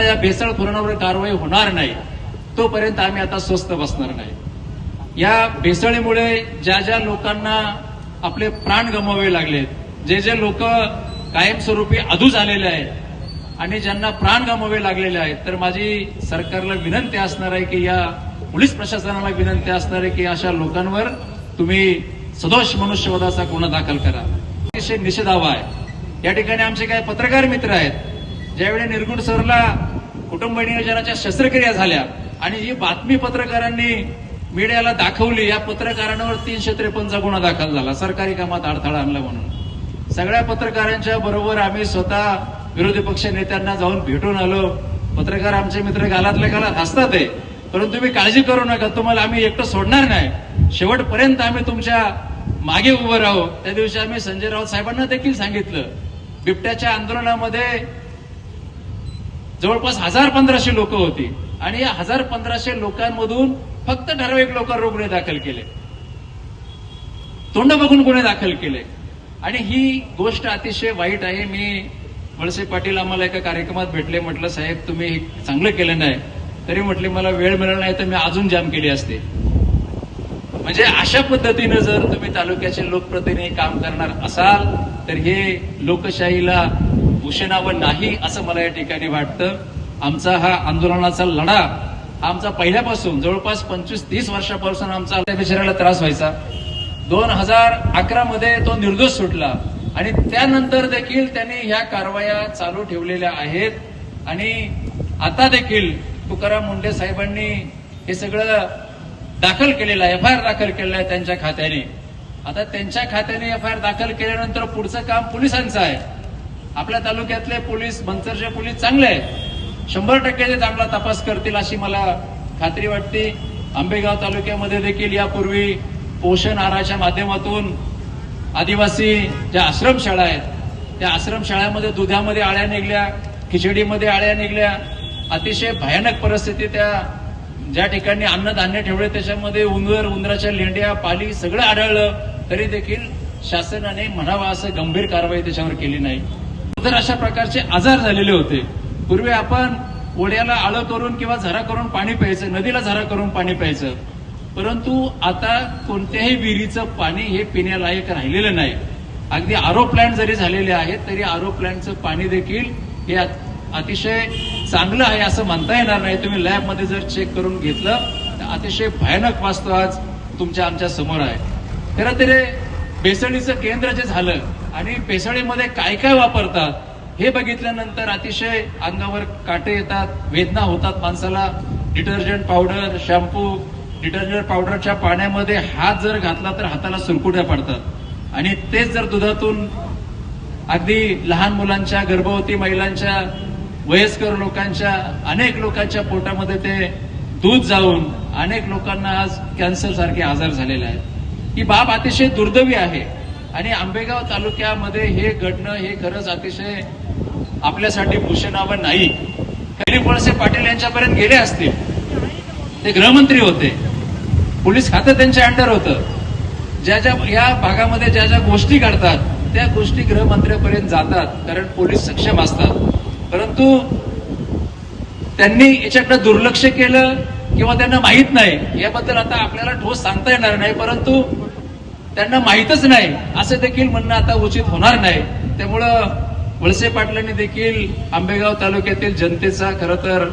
या भेसळखोरांवर कारवाई होणार नाही तोपर्यंत आम्ही आता स्वस्थ बसणार नाही. या भेसळीमुळे ज्या ज्या लोकांना आपले प्राण गमवावे लागलेत, जे जे लोक कायमस्वरूपी अधू झालेले आहेत आणि ज्यांना प्राण गमवावे लागलेले आहेत, तर माझी सरकारला विनंती असणार आहे की या पोलीस प्रशासनाला विनंती असणार आहे की अशा लोकांवर तुम्ही सदोष मनुष्यवधाचा गुन्हा दाखल करा. अतिशय निषेधार्ह आहे. या ठिकाणी आमचे काही पत्रकार मित्र आहेत, ज्यावेळी निरगुड सरला कुटुंब नियोजनाच्या शस्त्रक्रिया झाल्या आणि ही बातमी पत्रकारांनी मीडियाला दाखवली, या पत्रकारांवर 353 गुन्हा दाखल झाला, सरकारी कामात अडथळा आणला म्हणून. सगळ्या पत्रकारांच्या बरोबर आम्ही स्वतः विरोधी पक्ष नेत्यांना जाऊन भेटून आलो. पत्रकार आमचे मित्र गालातल्या गालात हसतात आहे, परंतु तुम्ही काळजी करू नका, तुम्हाला आम्ही एकटं सोडणार नाही, शेवटपर्यंत आम्ही तुमच्या मागे उभं राहू. त्या दिवशी आम्ही संजय राऊत साहेबांना देखील सांगितलं, बिबट्याच्या आंदोलनामध्ये जवळपास 1000-1500 लोक होती आणि या 1000-1500 लोकांमधून फक्त ठराविक लोकांवर गुन्हे दाखल केले, तोंड बघून गुन्हे दाखल केले आणि ही गोष्ट अतिशय वाईट आहे. मी वळसे पाटील आम्हाला एका कार्यक्रमात भेटले, म्हटलं साहेब तुम्ही चांगलं केलं नाही, तरी म्हटले मला वेळ मिळाला नाही तर मी अजून जाम केली असते. म्हणजे अशा पद्धतीनं जर तुम्ही तालुक्याचे लोकप्रतिनिधी काम करणार असाल तर हे लोकशाहीला भूषणावं नाही असं मला या ठिकाणी वाटतं. आमचा हा आंदोलनाचा लढा आमचा पहिल्यापासून जवळपास 25-30 वर्षापासून आमचा बिचाराला त्रास व्हायचा. 2011 मध्ये तो निर्दोष सुटला आणि त्यानंतर देखील त्यांनी ह्या कारवाया चालू ठेवलेल्या आहेत आणि आता देखील तुकाराम मुंढे साहेबांनी हे सगळं दाखल केलेलं आहे, एफआयआर दाखल केलेला आहे त्यांच्या खात्याने. आता त्यांच्या खात्याने एफआयआर दाखल केल्यानंतर पुढचं काम पोलिसांचं आहे. आपल्या तालुक्यातले पोलीस, मंचरचे पोलीस चांगले आहेत, 100% ते चांगला तपास करतील अशी मला खात्री वाटते. आंबेगाव तालुक्यामध्ये देखील यापूर्वी पोषण आहाराच्या माध्यमातून आदिवासी ज्या आश्रमशाळा आहेत त्या आश्रमशाळांमध्ये दुधामध्ये आळ्या निघल्या, खिचडीमध्ये आळ्या निघल्या, अतिशय भयानक परिस्थिती. त्या ज्या ठिकाणी अन्नधान्य ठेवले त्याच्यामध्ये उंदराच्या लेंड्या, पाली सगळं आढळलं, तरी देखील शासनाने म्हणावा असं गंभीर कारवाई त्याच्यावर केली नाही. तर अशा प्रकारचे आजार झालेले होते. पूर्वी आपण ओढ्याला आळं करून किंवा झरा करून पाणी प्यायचं, नदीला झरा करून पाणी प्यायचं, परंतु आता कोणत्याही विहिरीचं पाणी हे पिण्यालायक राहिलेलं नाही. अगदी आरो प्लांट जरी झालेले आहेत तरी आरो प्लांटचं पाणी देखील हे अतिशय चांगलं आहे असं म्हणता येणार नाही. तुम्ही लॅबमध्ये जर चेक करून घेतलं तर अतिशय भयानक वास्तव आज तुमच्या आमच्या समोर आहे. खरं तर भेसळीचं केंद्र जे झालं आणि भेसळीमध्ये काय काय वापरतात हे बघितल्यानंतर अतिशय अंगावर काटे येतात, वेदना होतात माणसाला. डिटर्जंट पावडर, शॅम्पू, डिटर्जंट पावडरच्या पाण्यामध्ये हात जर घातला तर हाताला सुरकुट्या पडतात आणि तेच जर दुधातून अगदी लहान मुलांच्या, गर्भवती महिलांच्या, वयस्कर लोकांच्या, अनेक लोकांच्या पोटामध्ये ते दूध जाऊन अनेक लोकांना आज कॅन्सर सारखे आजार झालेले आहेत. ही बाब अतिशय दुर्दैवी आहे आणि आंबेगाव तालुक्यामध्ये हे घडणं हे खरंच अतिशय आपल्यासाठी भूषणावं नाही. दिलीप वळसे पाटील यांच्यापर्यंत गेले असतील, ते गृहमंत्री होते, पोलीस खातं त्यांच्या अंडर होतं. ज्या ज्या या भागामध्ये ज्या ज्या गोष्टी घडतात त्या गोष्टी गृहमंत्र्यापर्यंत जातात, कारण पोलीस सक्षम असतात. परंतु त्यांनी याच्याकडे दुर्लक्ष केलं किंवा त्यांना माहीत नाही याबद्दल आता आपल्याला ठोस सांगता येणार नाही, परंतु त्यांना माहीतच नाही असं देखील म्हणणं आता उचित होणार नाही. त्यामुळं वळसे पाटलांनी देखील आंबेगाव तालुक्यातील जनतेचा खरं तर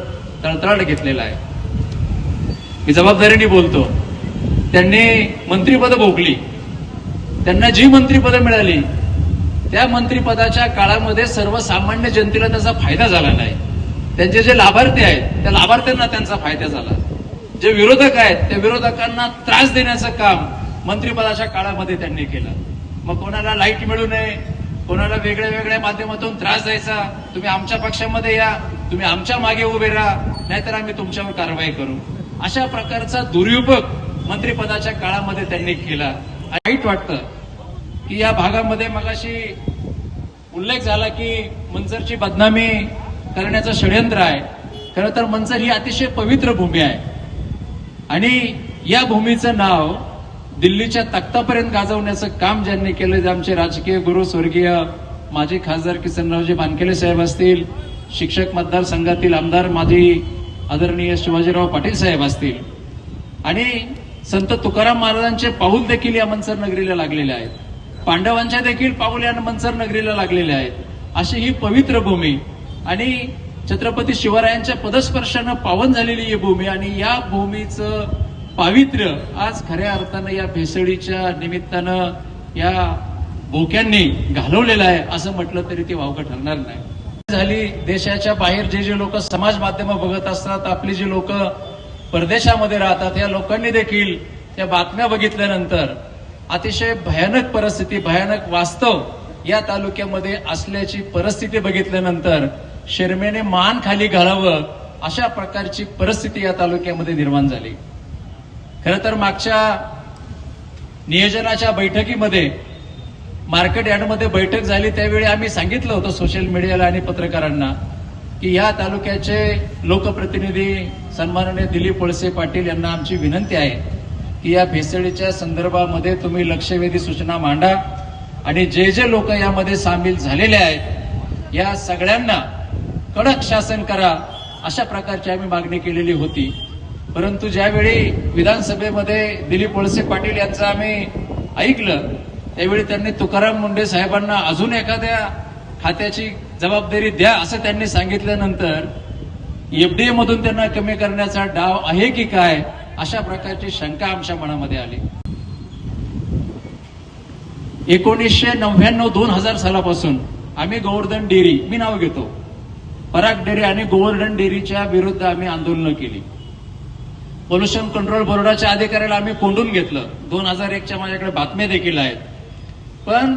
तळतळाट घेतलेला आहे. मी जबाबदारीने बोलतो. त्यांनी मंत्रिपद भोगली, त्यांना जी मंत्रिपदं मिळाली त्या मंत्रिपदाच्या काळामध्ये सर्वसामान्य जनतेला त्याचा फायदा झाला नाही. त्यांचे जे लाभार्थी आहेत त्या लाभार्थ्यांना त्यांचा फायदा झाला. जे विरोधक आहेत त्या विरोधकांना त्रास देण्याचं काम मंत्रिपदाच्या काळामध्ये त्यांनी केलं. मग कोणाला लाईट मिळू नये, कोणाला वेगळ्या वेगळ्या माध्यमातून त्रास द्यायचा, तुम्ही आमच्या पक्षामध्ये या, तुम्ही आमच्या मागे उभे राहा, नाहीतर आम्ही तुमच्यावर कारवाई करू, अशा प्रकारचा दुरुपयोग मंत्रिपदाच्या काळामध्ये त्यांनी केला. वाईट वाटतं की या भागामध्ये मगाशी उल्लेख झाला की मंचरची बदनामी करण्याचं षडयंत्र आहे. खरं तर मंचर ही अतिशय पवित्र भूमी आहे आणि या भूमीचं नाव दिल्लीच्या तख्तापर्यंत गाजवण्याचं काम ज्यांनी केलं, जे आमचे राजकीय गुरु स्वर्गीय माजी खासदार किसनरावजी बानकेले साहेब असतील, शिक्षक मतदारसंघातील आमदार माजी आदरणीय शिवाजीराव पाटील साहेब असतील आणि संत तुकाराम महाराजांचे पाऊल देखील या मनसर नगरीला लागलेले आहेत, पांडवांच्या देखील पाऊल या मनसर नगरीला लागलेले आहेत. अशी ही पवित्र भूमी आणि छत्रपती शिवरायांच्या पदस्पर्शानं पावन झालेली ही भूमी आणि या भूमीचं पावित्र्य आज खऱ्या अर्थानं या भेसळीच्या निमित्तानं या बोक्यांनी घालवलेलं आहे असं म्हटलं तरी ते वावगं ठरणार नाही. झाली देशाच्या बाहेर जे लोक समाज माध्यम बघत असतात, आपली जी लोक परदेशामध्ये राहतात, या लोकांनी देखील त्या बातम्या बघितल्यानंतर अतिशय भयानक परिस्थिती, भयानक वास्तव या तालुक्यामध्ये असल्याची परिस्थिती बघितल्यानंतर शरमेने मान खाली घालावं अशा प्रकारची परिस्थिती या तालुक्यामध्ये निर्माण झाली. खरं तर मागच्या नियोजनाच्या बैठकीमध्ये मार्केट यार्डमध्ये बैठक झाली त्यावेळी आम्ही सांगितलं होतं सोशल मीडियाला आणि पत्रकारांना की या तालुक्याचे लोकप्रतिनिधी सन्माननीय दिलीप वळसे पाटील यांना आमची विनंती आहे की या भेसळीच्या संदर्भामध्ये तुम्ही लक्षवेधी सूचना मांडा आणि जे लोक यामध्ये सामील झालेले आहेत या सगळ्यांना कडक शासन करा अशा प्रकारची आम्ही मागणी केलेली होती. परंतु ज्यावेळी विधानसभेमध्ये दिलीप वळसे पाटील यांचं आम्ही ऐकलं त्यावेळी त्यांनी तुकाराम मुंडे साहेबांना अजून एखाद्या खात्याची जबाबदारी द्या असं त्यांनी सांगितल्यानंतर एफडीए मधून त्यांना कमी करण्याचा डाव आहे की काय अशा प्रकारची शंका आमच्या मनामध्ये आली. 1999-2000 सालापासून आम्ही गोवर्धन डेअरी, मी नाव घेतो, पराग डेअरी आणि गोवर्धन डेअरीच्या विरुद्ध आम्ही आंदोलनं केली. पोल्युशन कंट्रोल बोर्डाच्या अधिकाऱ्याला आम्ही कोंडून घेतलं. 2001च्या माझ्याकडे बातम्या देखील आहेत. पण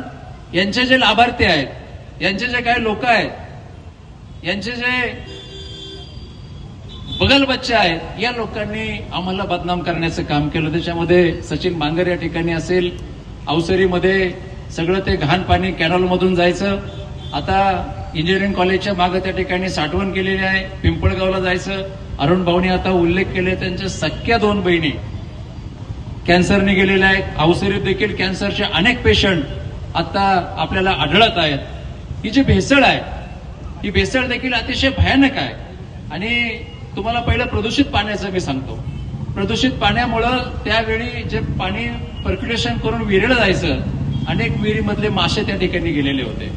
यांचे जे लाभार्थी आहेत, यांचे जे काही लोक आहेत, यांचे जे बगल बच्चे आहेत, या लोकांनी आम्हाला बदनाम करण्याचं काम केलं. त्याच्यामध्ये सचिन बांगर या ठिकाणी असेल, अवसरीमध्ये सगळं ते घाण पाणी कॅनॉलमधून जायचं. आता इंजिनिअरिंग कॉलेजच्या मागे त्या ठिकाणी साठवण केलेली आहे. पिंपळगावला जायचं. अरुण भाऊनी आता उल्लेख केले त्यांच्या सख्या 2 बहिणी कॅन्सरने गेलेल्या आहेत. अवसरीत देखील कॅन्सरचे अनेक पेशंट आता आपल्याला आढळत आहेत. ही जी भेसळ आहे ही भेसळ देखील अतिशय भयानक आहे. आणि तुम्हाला पहिलं प्रदूषित पाण्याचं मी सांगतो. प्रदूषित पाण्यामुळं त्यावेळी जे पाणी पर्क्युलेशन करून विहिरीला जायचं, अनेक विहिरीमधले मासे त्या ठिकाणी गेलेले होते.